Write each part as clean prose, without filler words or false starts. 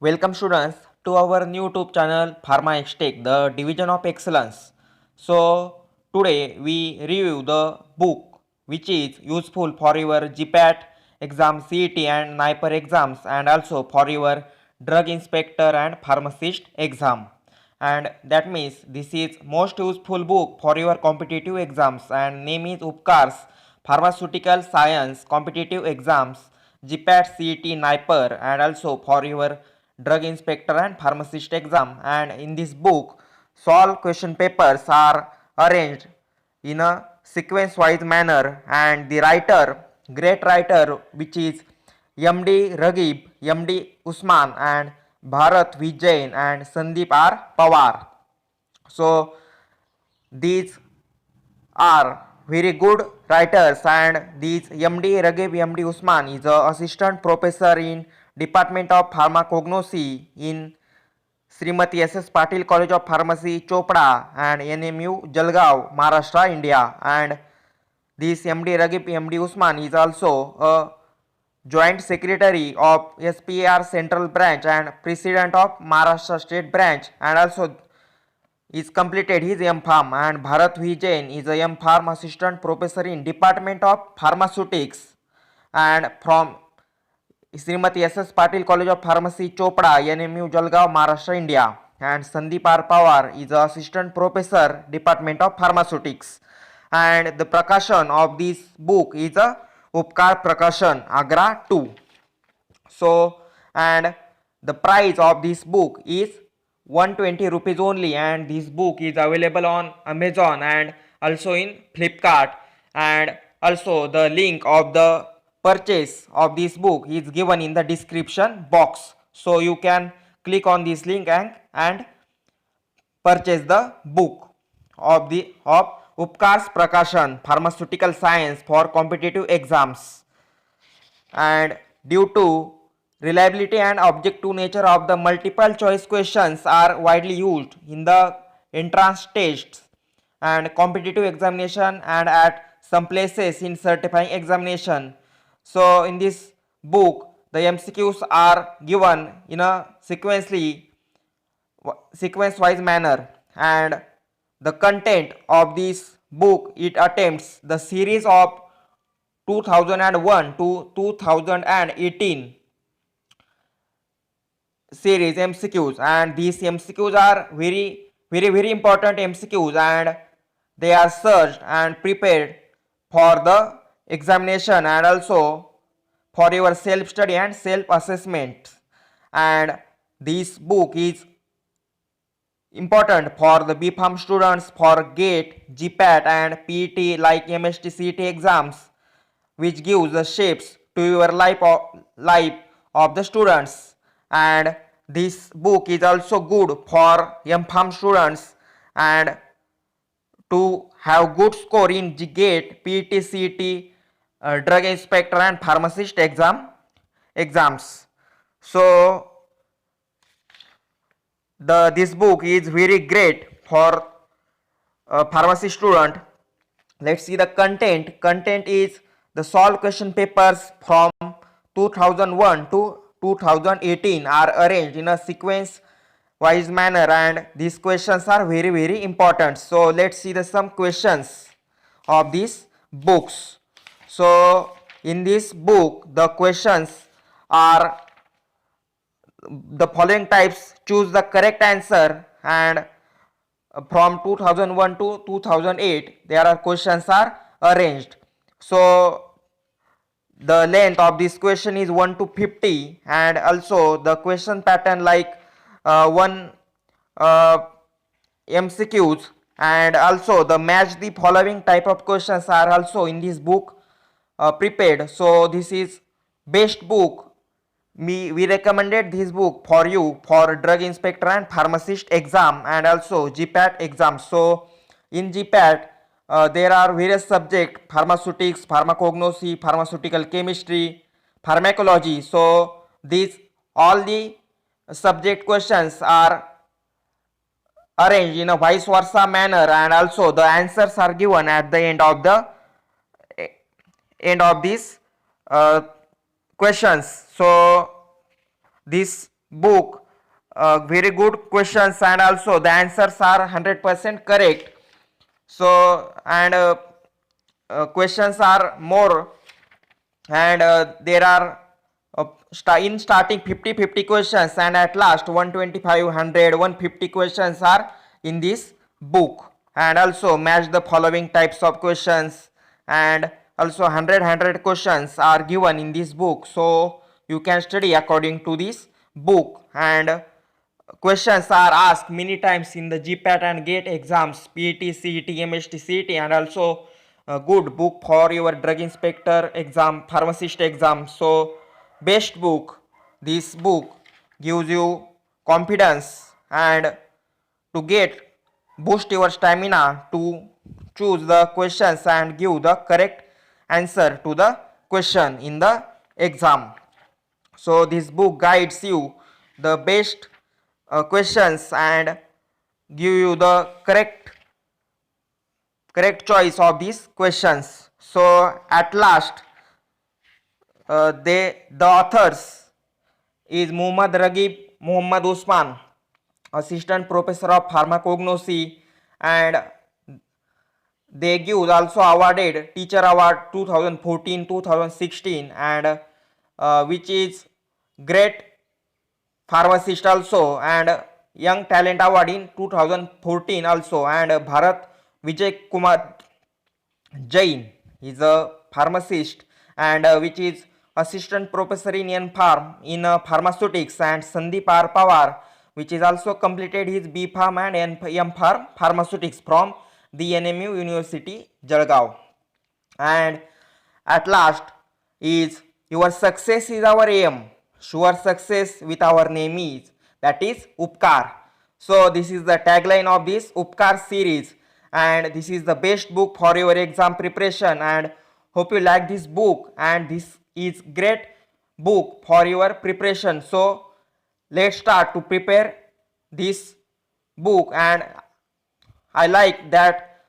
Welcome students to our new YouTube channel Pharma Extech, the division of excellence. So today we review the book which is useful for your GPAT exam, CET and NIPER exams, and also for your drug inspector and pharmacist exam. And that means this is most useful book for your competitive exams, and name is Upkars Pharmaceutical Science Competitive Exams, GPAT, CET, NIPER, and also for your drug inspector and pharmacist exam. And in this book, solve question papers are arranged in a sequence wise manner, and the writer, great writer, which is MD Ragib, MD Usman, and Bharat V. Jain and Sandeep R. Pawar. So these are very good writers, and these MD Ragib MD Usman is a assistant professor in Department of Pharmacognosy in Srimati S.S. Patil College of Pharmacy, Chopra, and NMU, Jalgaon, Maharashtra, India. And this MD Ragib MD Usman is also a Joint Secretary of SPAR Central Branch and President of Maharashtra State Branch, and also is completed his M.Pharm. And Bharat V. Jain is a M.Pharm Assistant Professor in Department of Pharmaceutics and from Srimati S.S. Patil College of Pharmacy, Chopra, NMU, Jalgaon, Maharashtra, India. And Sandeep R. Pawar is an Assistant Professor, Department of Pharmaceutics. And the Prakashan of this book is a Upkar Prakashan, Agra 2. So, and the price of this book is 120 rupees only, and this book is available on Amazon and also in Flipkart, and also the link of the purchase of this book is given in the description box, so you can click on this link and purchase the book of Upkars Prakashan Pharmaceutical Science for competitive exams. And due to reliability and objective nature of the multiple choice questions are widely used in the entrance tests and competitive examination and at some places in certifying examination. So in this book the MCQs are given in a sequence wise manner, and the content of this book, it attempts the series of 2001 to 2018 series MCQs, and these MCQs are very important MCQs, and they are searched and prepared for the examination and also for your self study and self assessment. And this book is important for the B.Pharm students for GATE, GPAT and PET like MST CET exams, which gives the shapes to your life of the students. And this book is also good for M.Pharm students and to have good score in GATE, PET, CET, drug inspector and pharmacist exams. So this book is very great for a pharmacy student. Let's see the content is the solved question papers from 2001 to 2018 are arranged in a sequence wise manner, and these questions are very important. So let's see the some questions of these books. So in this book the questions are the following types: choose the correct answer, and from 2001 to 2008 there are questions are arranged. So the length of this question is 1 to 50, and also the question pattern like one MCQs, and also the match the following type of questions are also in this book prepared. So this is best book. We recommended this book for you for drug inspector and pharmacist exam and also GPAT exam. So in GPAT there are various subjects: pharmaceutics, pharmacognosy, pharmaceutical chemistry, pharmacology. So these all the subject questions are arranged in a vice versa manner, and also the answers are given at the end of these questions. So this book very good questions, and also the answers are 100% correct. So and questions are more, and there are in starting 50 questions, and at last 125 100 150 questions are in this book. And also match the following types of questions, and also 100 questions are given in this book, so you can study according to this book. And questions are asked many times in the GPAT and GATE exams, PET, CET, MST, CET, and also a good book for your drug inspector exam, pharmacist exam. So best book. This book gives you confidence and to get boost your stamina to choose the questions and give the correct answer to the question in the exam. So this book guides you the best questions and give you the correct choice of these questions. So at last the authors is Muhammad Ragib Muhammad Usman, assistant professor of pharmacognosy, and they give also awarded teacher award 2014 2016, and which is great pharmacist also, and young talent award in 2014 also. And Bharat Vijay Kumar Jain is a pharmacist, and which is assistant professor in Pharm in pharmaceutics, and Sandeep R Pawar, which is also completed his B Pharm and M Pharm pharmaceutics from the NMU University Jalgaon. And at last is your success is our aim, sure success with our name is, that is Upkar. So this is the tagline of this Upkar series, and this is the best book for your exam preparation, and hope you like this book, and this is great book for your preparation. So let's start to prepare this book, and I like that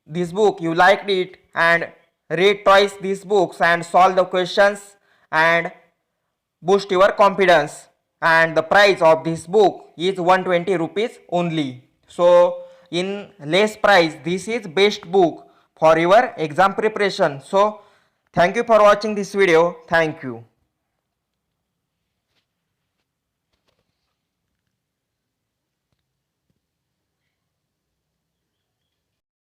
this book you liked it, and read twice these books and solve the questions and boost your confidence. And the price of this book is 120 rupees only. So in less price, this is best book for your exam preparation. So thank you for watching this video. Thank you.